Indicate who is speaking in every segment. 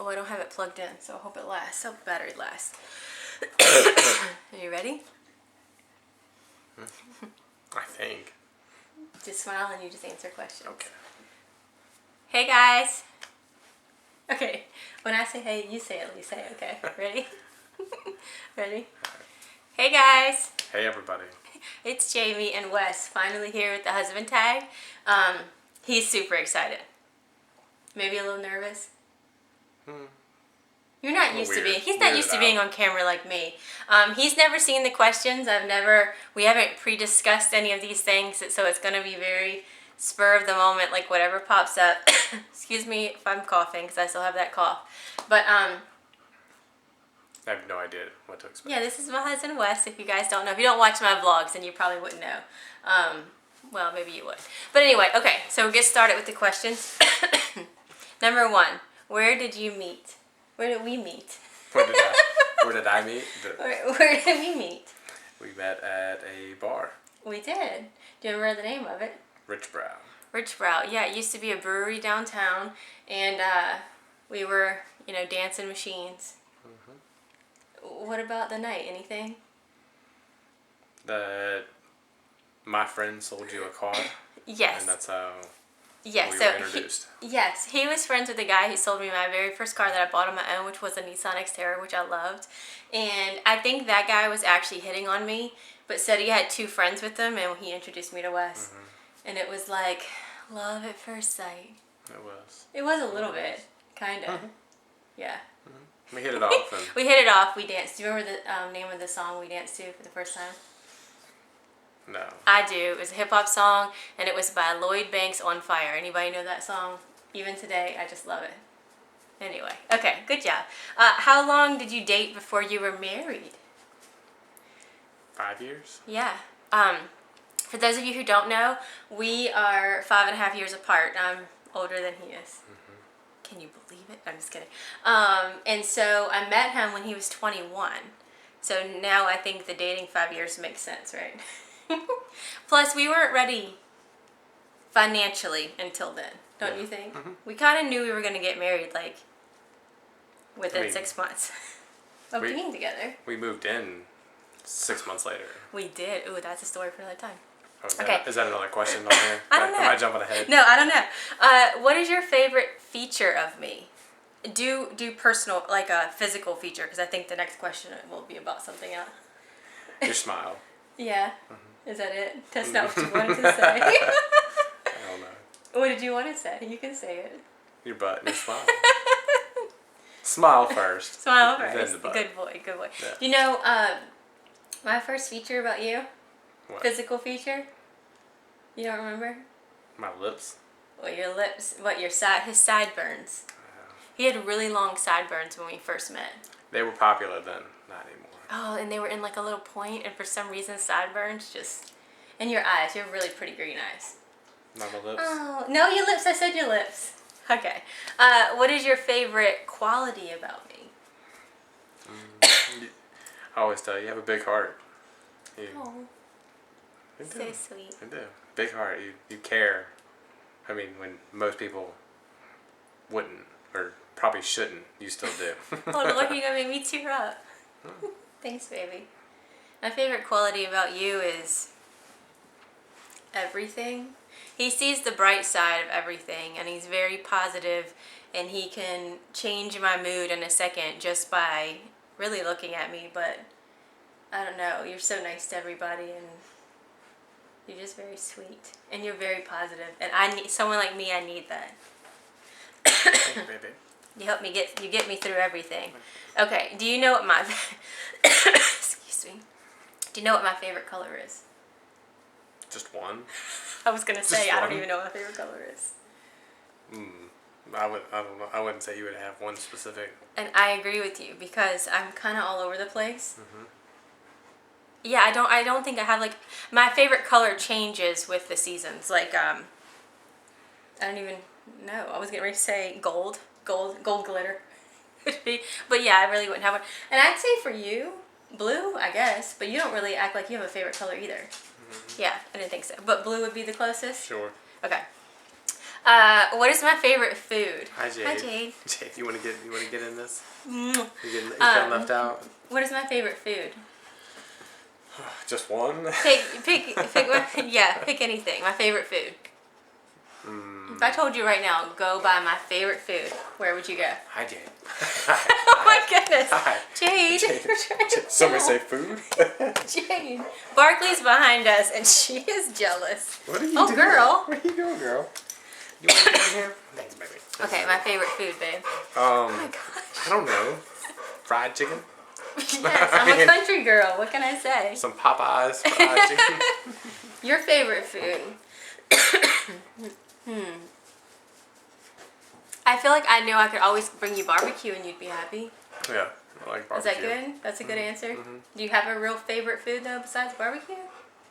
Speaker 1: Oh, I don't have it plugged in, so I hope it lasts. So battery lasts. Are you ready?
Speaker 2: I think.
Speaker 1: Just smile and you just answer questions.
Speaker 2: Okay.
Speaker 1: Hey guys. Okay. When I say hey, you say it. You say it. Okay. Ready? Ready? Hey guys.
Speaker 2: Hey everybody.
Speaker 1: It's Jayme and Wes finally here with the husband tag. He's super excited. Maybe a little nervous. You're not used to being. He's not used to being on camera like me. He's never seen the questions. We haven't pre-discussed any of these things, so it's going to be very spur of the moment, like whatever pops up. Excuse me if I'm coughing, because I still have that cough. But
Speaker 2: I have no idea what to expect.
Speaker 1: yeah, this is my husband Wes. If you guys don't know, if you don't watch my vlogs, then you probably wouldn't know. Well, maybe you would. But anyway, okay. So we'll get started with the questions. Number 1, where did you meet? Where did we meet?
Speaker 2: Where did I meet?
Speaker 1: Where did we meet?
Speaker 2: We met at a bar.
Speaker 1: We did. Do you remember the name of it?
Speaker 2: Rich Brow.
Speaker 1: Rich Brow. Yeah, it used to be a brewery downtown, and we were, dancing machines. Mm-hmm. What about the night? Anything?
Speaker 2: My friend sold you a car.
Speaker 1: Yes.
Speaker 2: And that's how we were introduced.
Speaker 1: He was friends with the guy who sold me my very first car that I bought on my own, which was a Nissan Xterra, which I loved. And I think that guy was actually hitting on me, but said he had 2 friends with him, and he introduced me to Wes. Mm-hmm. And it was like love at first sight.
Speaker 2: It was.
Speaker 1: It was a little bit, kind of. Mm-hmm. Yeah.
Speaker 2: Mm-hmm. We hit it off.
Speaker 1: We hit it off. We danced. Do you remember the name of the song we danced to for the first time?
Speaker 2: No.
Speaker 1: I do. It was a hip-hop song, and it was by Lloyd Banks, On Fire. Anybody know that song? Even today, I just love it. Anyway, okay, good job. How long did you date before you were married?
Speaker 2: 5 years?
Speaker 1: Yeah. For those of you who don't know, we are 5.5 years apart. I'm older than he is. Mm-hmm. Can you believe it? I'm just kidding. And so I met him when he was 21. So now I think the dating 5 years makes sense, right? Plus, we weren't ready financially until then, don't you think? Mm-hmm. We kind of knew we were going to get married, like, within 6 months of being together.
Speaker 2: We moved in 6 months later.
Speaker 1: We did. Ooh, that's a story for another time.
Speaker 2: Okay. Is that another question on here?
Speaker 1: I don't know.
Speaker 2: Am I jumping ahead?
Speaker 1: No, I don't know. What is your favorite feature of me? Do personal, like a physical feature, because I think the next question will be about something else.
Speaker 2: Your smile.
Speaker 1: Yeah. Mm-hmm. Is that it? That's not what you wanted to say.
Speaker 2: I don't know.
Speaker 1: What did you want to say? You can say it.
Speaker 2: Your butt and your smile. Smile first.
Speaker 1: Smile first.
Speaker 2: Then the butt.
Speaker 1: Good boy. Good boy.
Speaker 2: Yeah.
Speaker 1: You know, my first feature about you?
Speaker 2: What?
Speaker 1: Physical feature? You don't remember?
Speaker 2: My lips?
Speaker 1: Well, your lips. What, his sideburns. He had really long sideburns when we first met.
Speaker 2: They were popular then. Not anymore.
Speaker 1: Oh, and they were in like a little point, and for some reason sideburns just... And your eyes. You have really pretty green eyes.
Speaker 2: Not my lips?
Speaker 1: Oh, no, your lips. I said your lips. Okay. What is your favorite quality about me?
Speaker 2: I always tell you, you have a big heart.
Speaker 1: Oh. So sweet.
Speaker 2: You do. Big heart. You care. I mean, when most people wouldn't, or probably shouldn't, you still do.
Speaker 1: Oh, look, you're going to make me tear up. Thanks, baby. My favorite quality about you is everything. He sees the bright side of everything, and he's very positive, and he can change my mood in a second just by really looking at me. But I don't know, you're so nice to everybody, and you're just very sweet, and you're very positive, and I need someone like me. I need that.
Speaker 2: Thank you, baby.
Speaker 1: You get me through everything. Okay, do you know what my excuse me? Do you know what my favorite color is?
Speaker 2: Just one?
Speaker 1: I was gonna say I don't even know what my favorite color is.
Speaker 2: I don't know. I wouldn't say you would have one specific.
Speaker 1: And I agree with you because I'm kind of all over the place. Mm-hmm. Yeah, I don't think I have like my favorite color changes with the seasons. Like I don't even know. I was getting ready to say gold glitter. But yeah, I really wouldn't have one. And I'd say for you, blue, I guess. But you don't really act like you have a favorite color either. Mm-hmm. Yeah, I didn't think so. But blue would be the closest?
Speaker 2: Sure.
Speaker 1: Okay. What is my favorite food?
Speaker 2: Hi, Jade.
Speaker 1: Hi, Jade.
Speaker 2: Jade, you want to get in this?
Speaker 1: Mwah.
Speaker 2: You feeling left out?
Speaker 1: What is my favorite food?
Speaker 2: Just one?
Speaker 1: Pick one. Yeah, pick anything. My favorite food. If I told you right now, go buy my favorite food, where would you go?
Speaker 2: Hi, Jade.
Speaker 1: Oh my goodness.
Speaker 2: Hi.
Speaker 1: Jade.
Speaker 2: Somebody say food?
Speaker 1: Jade. Barkley's behind us and she is jealous.
Speaker 2: What are you
Speaker 1: Oh,
Speaker 2: doing?
Speaker 1: girl.
Speaker 2: What are you doing, girl? You want to get in here? Thanks, baby.
Speaker 1: Okay, my favorite food, babe.
Speaker 2: Oh
Speaker 1: my gosh.
Speaker 2: I don't know. Fried chicken?
Speaker 1: Yes, I'm a country girl. What can I say?
Speaker 2: Some Popeyes fried chicken?
Speaker 1: Your favorite food? I feel like I knew I could always bring you barbecue and you'd be happy.
Speaker 2: Yeah, I like barbecue.
Speaker 1: Is that good? That's a good answer. Do you have a real favorite food though besides barbecue?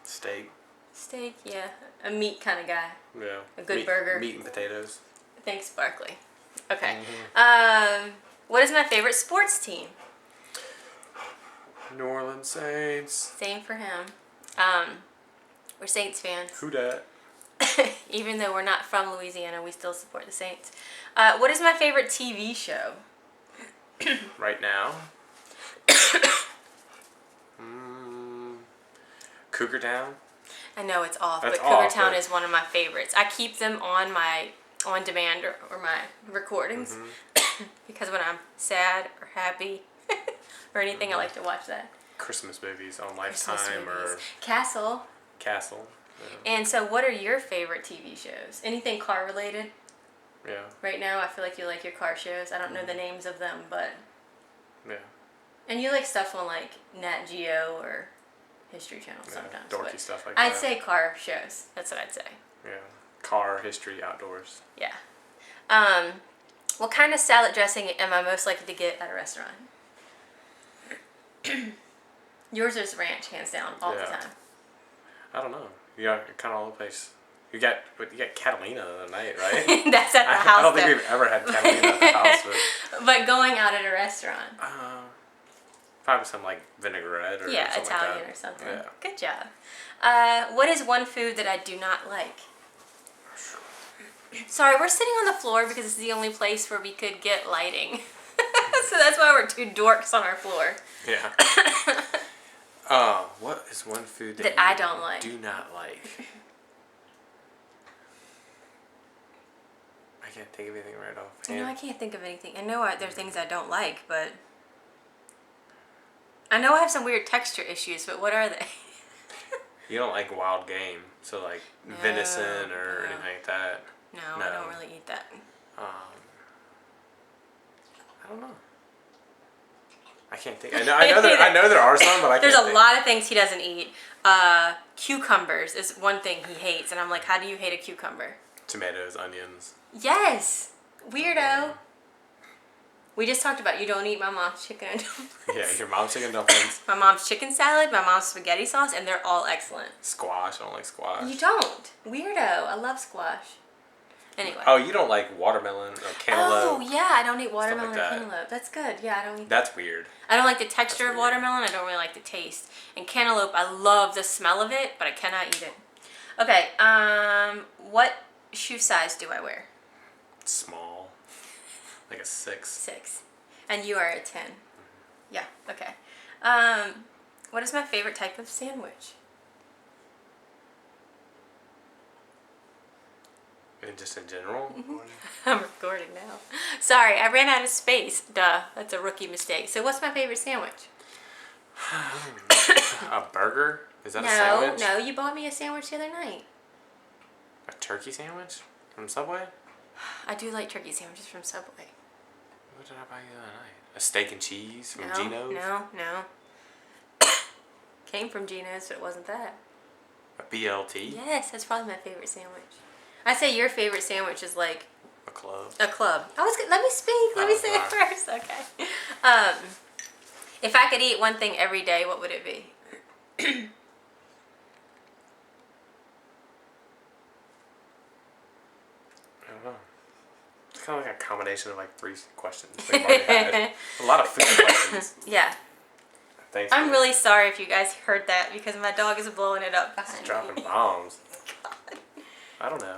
Speaker 2: Steak.
Speaker 1: Steak, yeah. A meat kind of guy.
Speaker 2: Yeah.
Speaker 1: A good burger.
Speaker 2: Meat and potatoes.
Speaker 1: Thanks, Barkley. Okay. What is my favorite sports team?
Speaker 2: New Orleans Saints.
Speaker 1: Same for him. We're Saints fans.
Speaker 2: Who dat?
Speaker 1: Even though we're not from Louisiana, we still support the Saints. What is my favorite TV show?
Speaker 2: Right now? Cougar Town?
Speaker 1: I know it's off,
Speaker 2: That's
Speaker 1: but Cougar
Speaker 2: off,
Speaker 1: Town
Speaker 2: but-
Speaker 1: is one of my favorites. I keep them on my on demand or my recordings because when I'm sad or happy or anything, I like to watch that.
Speaker 2: Christmas movies on
Speaker 1: Christmas
Speaker 2: Lifetime
Speaker 1: movies.
Speaker 2: or
Speaker 1: Castle.
Speaker 2: Castle.
Speaker 1: And so, what are your favorite TV shows? Anything car related?
Speaker 2: Yeah.
Speaker 1: Right now, I feel like you like your car shows. I don't know the names of them, but
Speaker 2: Yeah.
Speaker 1: and you like stuff on like Nat Geo or History Channel
Speaker 2: Yeah.
Speaker 1: sometimes.
Speaker 2: Dorky
Speaker 1: but
Speaker 2: stuff like
Speaker 1: I'd
Speaker 2: that.
Speaker 1: say car shows. That's what I'd say.
Speaker 2: Yeah. Car, history, outdoors.
Speaker 1: Yeah. What kind of salad dressing am I most likely to get at a restaurant? Yours is ranch, hands down, all the
Speaker 2: Yeah.
Speaker 1: time.
Speaker 2: I don't know. You got kind of all the place. You got Catalina the other night, right?
Speaker 1: That's at the house.
Speaker 2: I don't think
Speaker 1: though.
Speaker 2: we've ever had Catalina at the house,
Speaker 1: But going out at a restaurant.
Speaker 2: probably some like vinaigrette or
Speaker 1: Yeah,
Speaker 2: something
Speaker 1: Italian
Speaker 2: like that.
Speaker 1: or something.
Speaker 2: Yeah.
Speaker 1: Good job. What is one food that I do not like? Sorry, we're sitting on the floor because it's the only place where we could get lighting. So that's why we're two dorks on our floor.
Speaker 2: Yeah. What is one food
Speaker 1: That I don't like?
Speaker 2: do not like? I can't think of anything right off.
Speaker 1: You know, I can't think of anything. I know there are things I don't like, but I know I have some weird texture issues, but what are they?
Speaker 2: You don't like wild game, so like venison or
Speaker 1: no.
Speaker 2: anything like that.
Speaker 1: No,
Speaker 2: No.
Speaker 1: I don't really eat that.
Speaker 2: I don't know. I can't think. I know there are some, but I
Speaker 1: There's
Speaker 2: can't
Speaker 1: a
Speaker 2: think.
Speaker 1: lot of things he doesn't eat. Cucumbers is one thing he hates, and I'm like, how do you hate a cucumber?
Speaker 2: Tomatoes, onions.
Speaker 1: Yes, weirdo. We just talked about you don't eat my mom's chicken and dumplings.
Speaker 2: Yeah, your mom's chicken dumplings.
Speaker 1: My mom's chicken salad, my mom's spaghetti sauce, and they're all excellent.
Speaker 2: Squash. I don't like squash.
Speaker 1: You don't. Weirdo. I love squash. Anyway.
Speaker 2: Oh, you don't like watermelon or cantaloupe?
Speaker 1: Oh, yeah, I don't eat watermelon
Speaker 2: like
Speaker 1: or
Speaker 2: that.
Speaker 1: cantaloupe. That's good. Yeah, I don't eat
Speaker 2: That's weird.
Speaker 1: I don't like the texture of
Speaker 2: weird.
Speaker 1: watermelon. I don't really like the taste. And cantaloupe, I love the smell of it, but I cannot eat it. Okay, what shoe size do I wear?
Speaker 2: Small. Like a 6.
Speaker 1: 6. And you are a 10. Yeah, okay. What is my favorite type of sandwich?
Speaker 2: And just in general?
Speaker 1: I'm recording now. Sorry, I ran out of space. Duh, that's a rookie mistake. So what's my favorite sandwich?
Speaker 2: A burger? Is that a sandwich?
Speaker 1: No, you bought me a sandwich the other night.
Speaker 2: A turkey sandwich? From Subway?
Speaker 1: I do like turkey sandwiches from Subway.
Speaker 2: What did I buy you the other night? A steak and cheese from Geno's?
Speaker 1: No. Came from Geno's, but it wasn't that.
Speaker 2: A BLT?
Speaker 1: Yes, that's probably my favorite sandwich. I say your favorite sandwich is like
Speaker 2: A club?
Speaker 1: a club. Let me speak. Let me say it
Speaker 2: alright.
Speaker 1: first. Okay. If I could eat one thing every day, what would it be?
Speaker 2: I don't know. It's kind of like a combination of like 3 questions. We've already had. A lot of food questions.
Speaker 1: Yeah.
Speaker 2: Thanks.
Speaker 1: I'm
Speaker 2: man.
Speaker 1: really sorry if you guys heard that because my dog is blowing it up behind
Speaker 2: Dropping
Speaker 1: me.
Speaker 2: bombs.
Speaker 1: God.
Speaker 2: I don't know.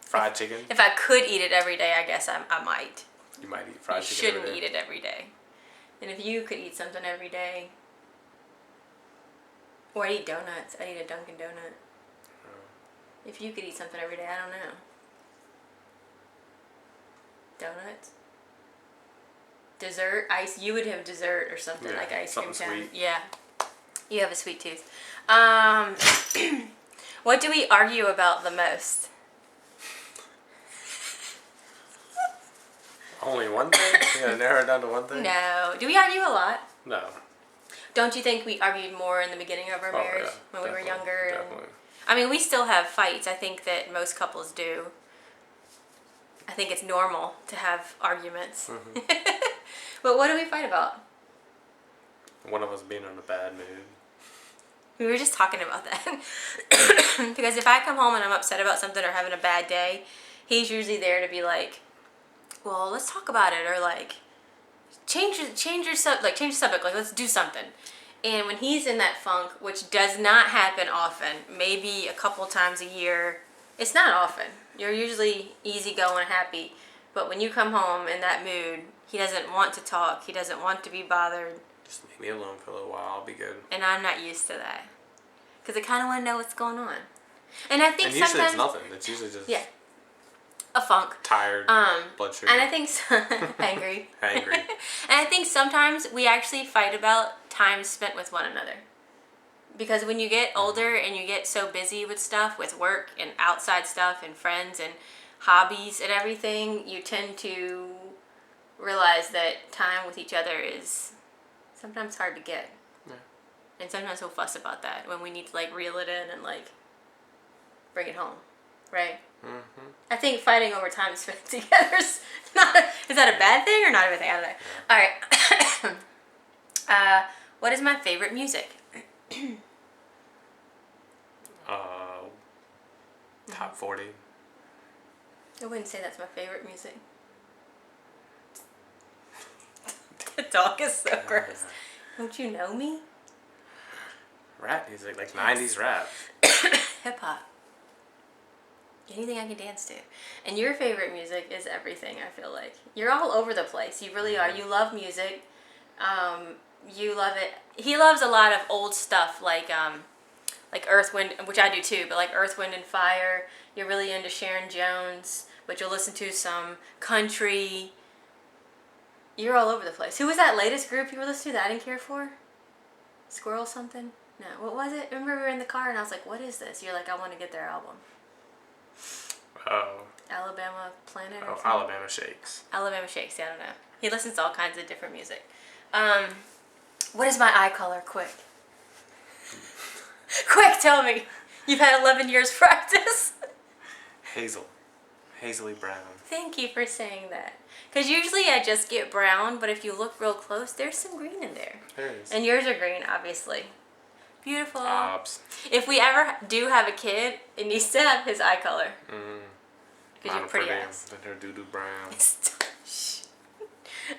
Speaker 2: Fried chicken.
Speaker 1: If I could eat it every day, I guess I might.
Speaker 2: You might eat fried
Speaker 1: You
Speaker 2: chicken.
Speaker 1: shouldn't eat it every day. And if you could eat something every day, or I eat donuts. I eat a Dunkin' Donut. If you could eat something every day, I don't know. Donuts. Dessert, ice. You would have dessert or something like ice cream.
Speaker 2: Sweet.
Speaker 1: Yeah. You have a sweet tooth. What do we argue about the most?
Speaker 2: Only one thing? You gotta narrow it down to one thing?
Speaker 1: No. Do we argue a lot?
Speaker 2: No.
Speaker 1: Don't you think we argued more in the beginning of our marriage when we were younger?
Speaker 2: Definitely.
Speaker 1: I mean, we still have fights. I think that most couples do. I think it's normal to have arguments.
Speaker 2: Mm-hmm.
Speaker 1: But what do we fight about?
Speaker 2: One of us being in a bad mood.
Speaker 1: We were just talking about that. Because if I come home and I'm upset about something or having a bad day, he's usually there to be like, well, let's talk about it, or like change the subject, like let's do something. And when he's in that funk, which does not happen often, maybe a couple times a year, it's not often. You're usually easygoing, happy. But when you come home in that mood, he doesn't want to talk. He doesn't want to be bothered.
Speaker 2: Just leave me alone for a little while. I'll be good.
Speaker 1: And I'm not used to that. Because I kind of want to know what's going on. And I think
Speaker 2: usually
Speaker 1: sometimes...
Speaker 2: it's nothing. It's usually just...
Speaker 1: Yeah. A funk.
Speaker 2: Tired. Blood sugar.
Speaker 1: And I think... Angry.
Speaker 2: Angry.
Speaker 1: And I think sometimes we actually fight about time spent with one another. Because when you get older and you get so busy with stuff, with work and outside stuff and friends and hobbies and everything, you tend to realize that time with each other is sometimes hard to get.
Speaker 2: Yeah.
Speaker 1: And sometimes we'll fuss about that when we need to like reel it in and like bring it home, right?
Speaker 2: Mm-hmm.
Speaker 1: I think fighting over time spent together is that a bad thing or not a bad thing? I don't know. All right. What is my favorite music?
Speaker 2: Top 40.
Speaker 1: I wouldn't say that's my favorite music. The dog is so gross. Don't you know me?
Speaker 2: Rap music, like 90s rap.
Speaker 1: Hip hop. Anything I can dance to. And your favorite music is everything, I feel like. You're all over the place. You really are. You love music. You love it. He loves a lot of old stuff like Earth, Wind, which I do too, but like Earth, Wind, and Fire. You're really into Sharon Jones, but you'll listen to some country. You're all over the place. Who was that latest group you were listening to that I didn't care for? Squirrel something? No, what was it? Remember we were in the car and I was like, what is this? You're like, I want to get their album.
Speaker 2: Oh.
Speaker 1: Alabama Planet or
Speaker 2: Oh,
Speaker 1: something?
Speaker 2: Alabama Shakes.
Speaker 1: Alabama Shakes, yeah, I don't know. He listens to all kinds of different music. What is my eye color? Quick. Quick, tell me. You've had 11 years practice.
Speaker 2: Hazel. Hazily brown.
Speaker 1: Thank you for saying that. Because usually I just get brown, but if you look real close, there's some green in there.
Speaker 2: There is.
Speaker 1: And yours are green, obviously. Beautiful.
Speaker 2: Ops.
Speaker 1: If we ever do have a kid, it needs to have his eye color. Because you're pretty ass.
Speaker 2: Her doo-doo brown.
Speaker 1: Shh.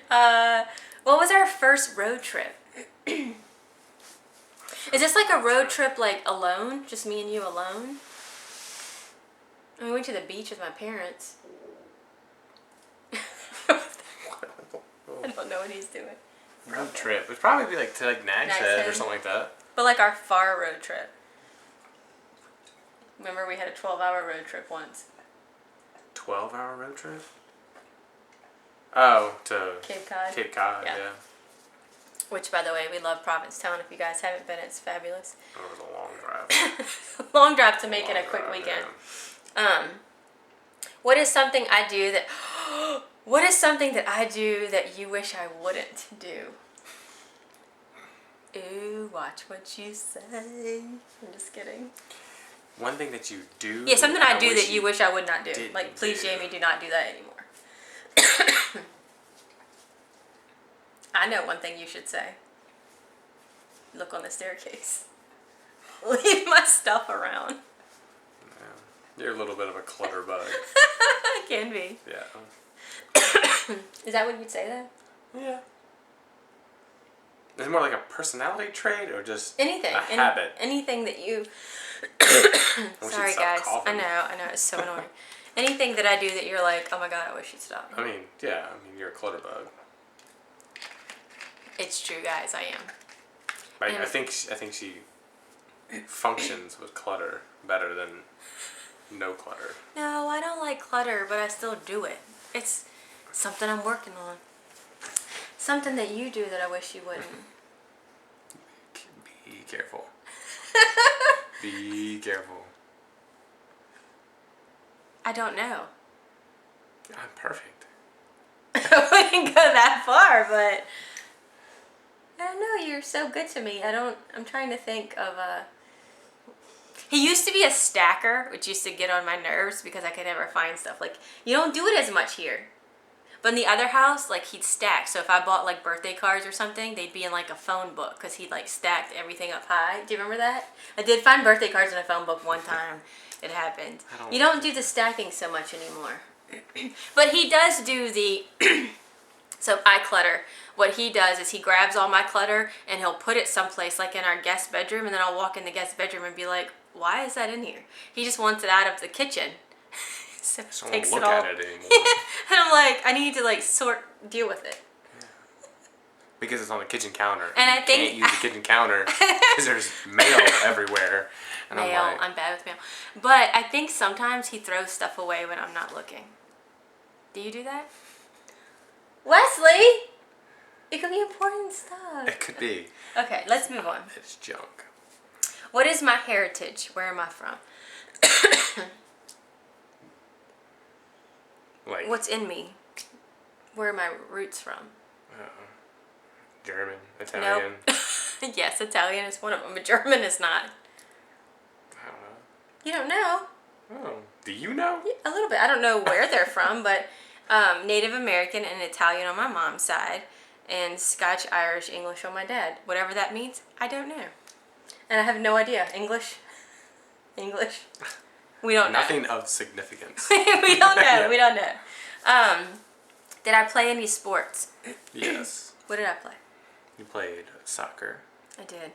Speaker 1: What was our first road trip? Is this like a road trip like alone? Just me and you alone? We went to the beach with my parents. I don't know what he's doing.
Speaker 2: Road trip. It'd probably be like to like Nags Head or something like that.
Speaker 1: But like our far road trip. Remember we had a 12-hour road trip once.
Speaker 2: 12-hour road trip? Oh, to
Speaker 1: Cape Cod.
Speaker 2: Cape Cod, yeah.
Speaker 1: Which, by the way, we love Provincetown. If you guys haven't been, it's fabulous.
Speaker 2: It was a long drive.
Speaker 1: Long drive to make it a quick weekend.
Speaker 2: Yeah.
Speaker 1: What is something I do that... What is something that I do that you wish I wouldn't do? Ooh, watch what you say. I'm just kidding.
Speaker 2: One thing that you do...
Speaker 1: Yeah, something I do that you wish I would not do. Like, please,
Speaker 2: do.
Speaker 1: Jayme, do not do that anymore. I know one thing you should say. Look on the staircase. Leave my stuff around.
Speaker 2: Yeah. You're a little bit of a clutter bug.
Speaker 1: Can be.
Speaker 2: Yeah.
Speaker 1: Is that what you'd say then?
Speaker 2: Yeah. Is it more like a personality trait or just
Speaker 1: anything?
Speaker 2: a habit?
Speaker 1: Anything that you... Sorry, guys. I know. It's so annoying. Anything that I do that you're like, oh my god, I wish you'd stop.
Speaker 2: I mean, yeah. I mean, you're a clutter bug.
Speaker 1: It's true, guys. I am.
Speaker 2: I think she functions with clutter better than no clutter.
Speaker 1: No, I don't like clutter, but I still do it. It's something I'm working on. Something that you do that I wish you wouldn't.
Speaker 2: Be careful. Be careful.
Speaker 1: I don't know.
Speaker 2: I'm perfect.
Speaker 1: I wouldn't go that far, but I don't know. You're so good to me. I'm trying to think of He used to be a stacker, which used to get on my nerves because I could never find stuff. Like, you don't do it as much here. But in the other house, like, he'd stack. So if I bought, like, birthday cards or something, they'd be in, like, a phone book because he'd, like, stacked everything up high. Do you remember that? I did find birthday cards in a phone book one time. It happened. You don't do the stacking so much anymore. But he does do the... So I clutter. What he does is he grabs all my clutter and he'll put it someplace, like in our guest bedroom, and then I'll walk in the guest bedroom and be like, why is that in here? He just wants it out of the kitchen. So
Speaker 2: Just
Speaker 1: takes
Speaker 2: don't
Speaker 1: it
Speaker 2: look
Speaker 1: all.
Speaker 2: at it anymore.
Speaker 1: And I'm like, I need to like deal with it.
Speaker 2: Because it's on the kitchen counter.
Speaker 1: And I
Speaker 2: you
Speaker 1: think
Speaker 2: can't use the kitchen counter because there's mail everywhere. And
Speaker 1: Mail,
Speaker 2: I'm like,
Speaker 1: I'm bad with mail. But I think sometimes he throws stuff away when I'm not looking. Do you do that? Wesley! It could be important stuff.
Speaker 2: it could be.
Speaker 1: Okay, let's move on.
Speaker 2: It's junk.
Speaker 1: What is my heritage? Where am I from?
Speaker 2: Like,
Speaker 1: What's in me? Where are my roots from?
Speaker 2: German, Italian.
Speaker 1: Nope. Yes, Italian is one of them, but German is not.
Speaker 2: I don't know.
Speaker 1: You don't know?
Speaker 2: Oh, do you know?
Speaker 1: A little bit. I don't know where they're from, but Native American and Italian on my mom's side, and Scotch, Irish, English on my dad. Whatever that means, I don't know. And I have no idea. English? We don't know.
Speaker 2: Nothing of significance.
Speaker 1: We don't know.
Speaker 2: Yeah.
Speaker 1: We don't know. Did I play any sports?
Speaker 2: Yes.
Speaker 1: What did I play?
Speaker 2: You played soccer.
Speaker 1: I did.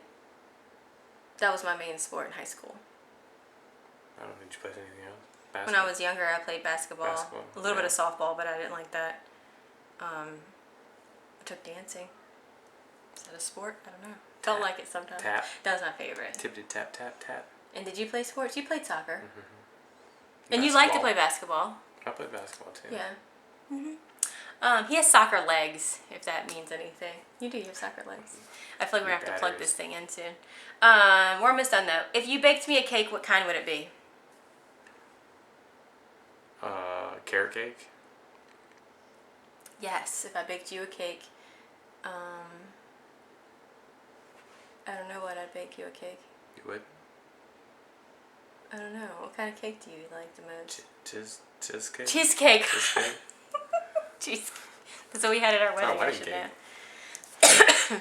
Speaker 1: That was my main sport in high schoul.
Speaker 2: I don't think you played anything else.
Speaker 1: When
Speaker 2: Basketball.
Speaker 1: I was younger, I played basketball. A little bit of softball, but I didn't like that. I took dancing. Is that a sport? I don't know. Don't like it sometimes.
Speaker 2: Tap.
Speaker 1: That was my favorite.
Speaker 2: Tippity tap tap tap.
Speaker 1: And did you play sports? You played soccer.
Speaker 2: Mm-hmm.
Speaker 1: And you like to play basketball.
Speaker 2: I played basketball too.
Speaker 1: Yeah. He has soccer legs, if that means anything. You do have soccer legs. I feel like we're going to have to plug this thing in soon. We're almost done, though. If you baked me a cake, what kind would it be?
Speaker 2: Carrot cake.
Speaker 1: Yes, if I baked you a cake. I don't know what I'd bake you a cake.
Speaker 2: You would?
Speaker 1: I don't know. What kind of cake do you like the most?
Speaker 2: Cheesecake?
Speaker 1: Cheesecake.
Speaker 2: Cheesecake?
Speaker 1: Cheese. That's what we had at our wedding.
Speaker 2: wedding
Speaker 1: I should
Speaker 2: cake.
Speaker 1: know.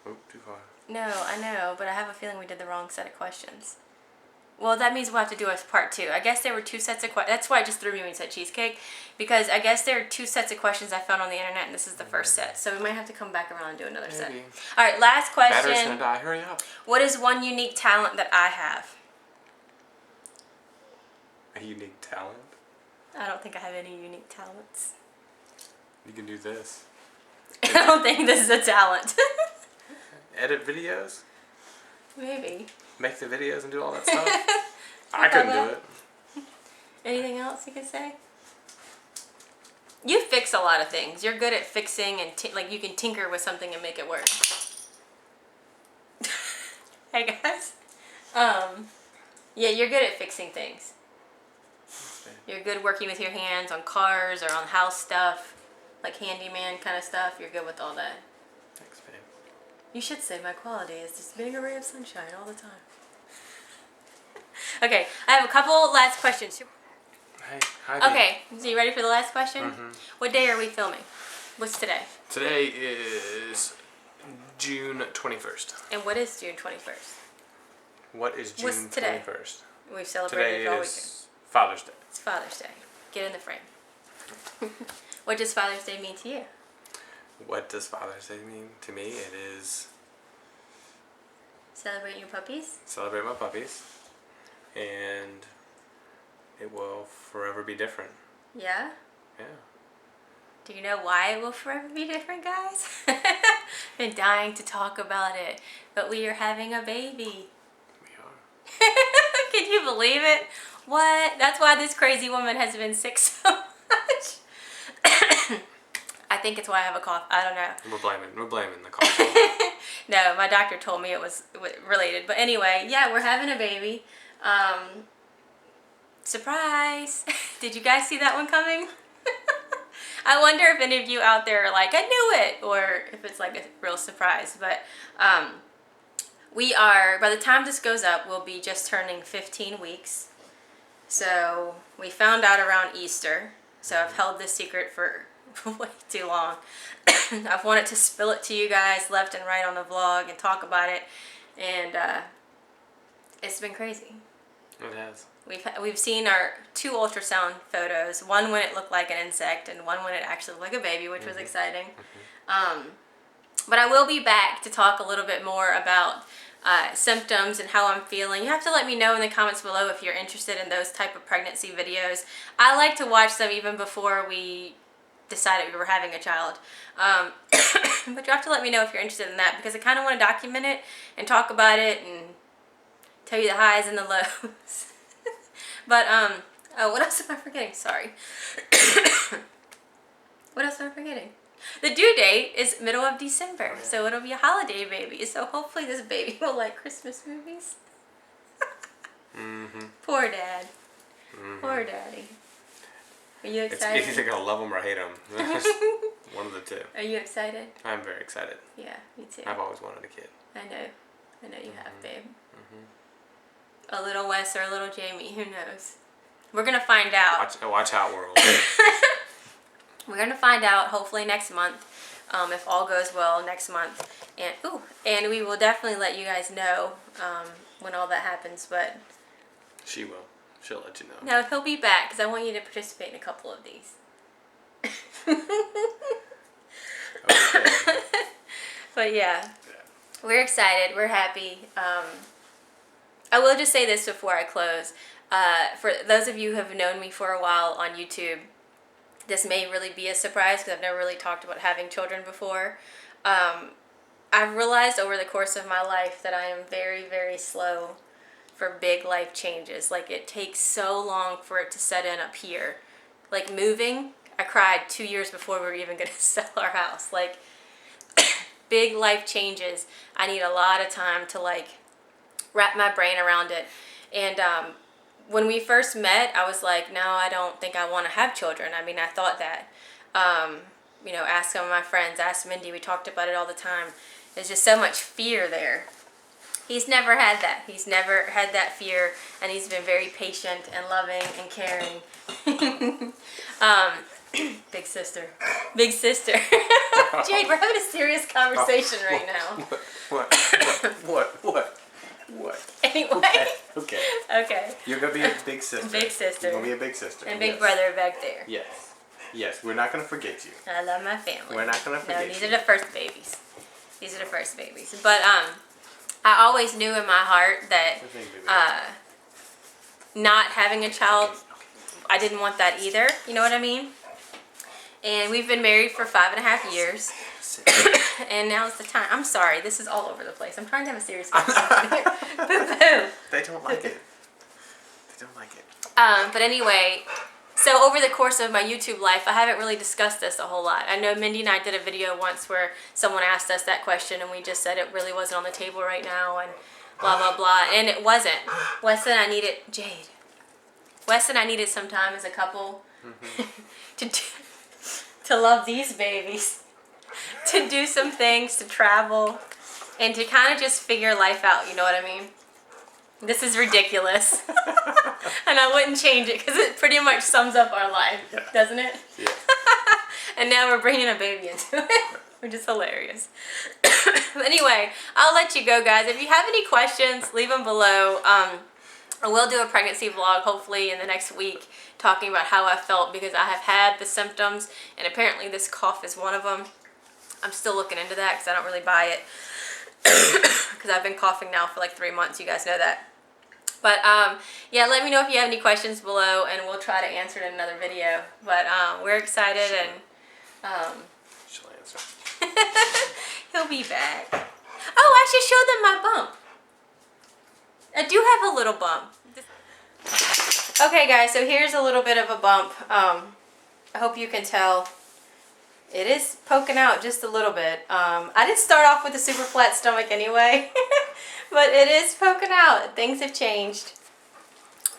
Speaker 2: Oh, too far.
Speaker 1: No, I know, but I have a feeling we did the wrong set of questions. Well, that means we'll have to do a part 2. I guess there were 2 sets of questions. That's why it just threw me when you said cheesecake. Because I guess there are 2 sets of questions I found on the internet, and this is the first set. So we might have to come back around and do another set.
Speaker 2: Maybe.
Speaker 1: All right, last question.
Speaker 2: Battery's gonna die. Hurry up.
Speaker 1: What is one unique talent that I have?
Speaker 2: A unique talent?
Speaker 1: I don't think I have any unique talents.
Speaker 2: You can do this.
Speaker 1: I don't think this is a talent.
Speaker 2: Edit videos?
Speaker 1: Maybe.
Speaker 2: Make the videos and do all that stuff? I couldn't do it.
Speaker 1: Anything else you could say? You fix a lot of things. You're good at fixing and like you can tinker with something and make it work. Hey guys. Yeah, you're good at fixing things. You're good working with your hands on cars or on house stuff, like handyman kind of stuff. You're good with all that.
Speaker 2: Thanks, babe.
Speaker 1: You should say my quality is just being a ray of sunshine all the time. Okay, I have a couple last questions.
Speaker 2: Hey, hi.
Speaker 1: Okay, so you ready for the last question?
Speaker 2: Mm-hmm.
Speaker 1: What day are we filming? What's today?
Speaker 2: Today is June 21st.
Speaker 1: And what is June 21st?
Speaker 2: What is June
Speaker 1: What's today?
Speaker 2: 21st?
Speaker 1: We've celebrated
Speaker 2: Today
Speaker 1: it all weekend.
Speaker 2: is Father's Day.
Speaker 1: It's Father's Day. Get in the frame. What does Father's Day mean to you?
Speaker 2: What does Father's Day mean to me? It is
Speaker 1: Celebrate your puppies?
Speaker 2: celebrate my puppies and it will forever be different.
Speaker 1: Yeah?
Speaker 2: Yeah.
Speaker 1: Do you know why it will forever be different, guys? Been dying to talk about it, but we are having a baby.
Speaker 2: We are.
Speaker 1: Can you believe it? What? That's why this crazy woman has been sick so much. I think it's why I have a cough. I don't know.
Speaker 2: We're blaming the cough.
Speaker 1: No, my doctor told me it was related. But anyway, yeah, we're having a baby. Surprise! Did you guys see that one coming? I wonder if any of you out there are like, I knew it, or if it's like a real surprise. But we are, by the time this goes up, we'll be just turning 15 weeks. So we found out around Easter. So I've held this secret for way too long. I've wanted to spill it to you guys left and right on the vlog and talk about it. And it's been crazy.
Speaker 2: It has.
Speaker 1: We've seen our 2 ultrasound photos. One when it looked like an insect, and one when it actually looked like a baby, which was exciting. But I will be back to talk a little bit more about symptoms and how I'm feeling. You have to let me know in the comments below if you're interested in those type of pregnancy videos. I like to watch them even before we decided we were having a child. But you have to let me know if you're interested in that, because I kind of want to document it and talk about it and tell you the highs and the lows. But, oh, what else am I forgetting? Sorry. What else am I forgetting? The due date is middle of December, so it'll be a holiday baby. So hopefully this baby will like Christmas movies. Poor Dad. Poor Daddy. Are you excited?
Speaker 2: It's either gonna love them or hate them. One of the two.
Speaker 1: Are you excited?
Speaker 2: I'm very excited.
Speaker 1: Yeah, me too.
Speaker 2: I've always wanted a kid.
Speaker 1: I know you have, babe. A little Wes or a little Jayme, who knows? We're gonna find out.
Speaker 2: Watch out, world.
Speaker 1: We're gonna find out hopefully next month, if all goes well next month, and we will definitely let you guys know when all that happens. But
Speaker 2: she will. She'll let you know.
Speaker 1: No, he'll be back because I want you to participate in a couple of these.
Speaker 2: Okay.
Speaker 1: But yeah, we're excited. We're happy. I will just say this before I close. For those of you who have known me for a while on YouTube, this may really be a surprise because I've never really talked about having children before. I've realized over the course of my life that I am very, very slow for big life changes. Like, it takes so long for it to set in up here. Like moving, I cried 2 years before we were even going to sell our house. Like, big life changes, I need a lot of time to like wrap my brain around it. And when we first met, I was like, no, I don't think I want to have children. I mean, I thought that. You know, ask some of my friends, ask Mindy, we talked about it all the time. There's just so much fear there. He's never had that. He's never had that fear, and he's been very patient and loving and caring. Big sister. Big sister. Jade, we're having a serious conversation right now.
Speaker 2: What?
Speaker 1: Anyway.
Speaker 2: Okay.
Speaker 1: Okay.
Speaker 2: You're going to be a big sister.
Speaker 1: Big sister.
Speaker 2: You're going to be a big sister.
Speaker 1: And big brother back there.
Speaker 2: Yes. Yes, we're not going to forget you.
Speaker 1: I love my family.
Speaker 2: We're not going to forget you.
Speaker 1: No, these are the first babies. These are the first babies. But I always knew in my heart that not having a child, I didn't want that either. You know what I mean? And we've been married for 5.5 years. And now's the time. I'm sorry, this is all over the place. I'm trying to have a serious conversation here. Boo-boo.
Speaker 2: They don't like it. They don't like it.
Speaker 1: But anyway, so over the course of my YouTube life, I haven't really discussed this a whole lot. I know Mindy and I did a video once where someone asked us that question, and we just said it really wasn't on the table right now, and blah, blah, blah. And it wasn't. Wes and I needed some time as a couple to love these babies, to do some things, to travel, and to kind of just figure life out, you know what I mean? This is ridiculous. And I wouldn't change it because it pretty much sums up our life, doesn't it?
Speaker 2: Yeah.
Speaker 1: And now we're bringing a baby into it, which is hilarious. But anyway, I'll let you go, guys. If you have any questions, leave them below. I will do a pregnancy vlog hopefully in the next week talking about how I felt, because I have had the symptoms and apparently this cough is one of them. I'm still looking into that because I don't really buy it because I've been coughing now for like 3 months. You guys know that. But yeah, let me know if you have any questions below, and we'll try to answer it in another video. But we're excited, and
Speaker 2: She'll answer.
Speaker 1: he'll be back. Oh, I should show them my bump. I do have a little bump. Okay, guys, so here's a little bit of a bump. I hope you can tell. It is poking out just a little bit. I didn't start off with a super flat stomach anyway, but it is poking out. Things have changed.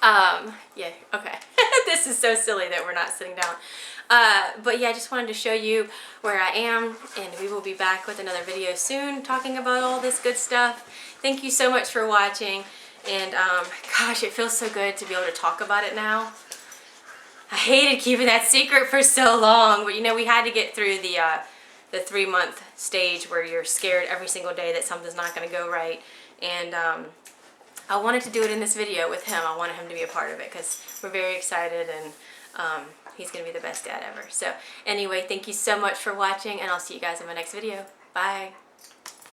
Speaker 1: Yeah, okay. This is so silly that we're not sitting down. But yeah, I just wanted to show you where I am, and we will be back with another video soon talking about all this good stuff. Thank you so much for watching, and gosh, it feels so good to be able to talk about it now. I hated keeping that secret for so long, but you know, we had to get through the 3-month stage where you're scared every single day that something's not going to go right. And I wanted to do it in this video with him. I wanted him to be a part of it because we're very excited, and he's going to be the best dad ever. So anyway, thank you so much for watching, and I'll see you guys in my next video. Bye.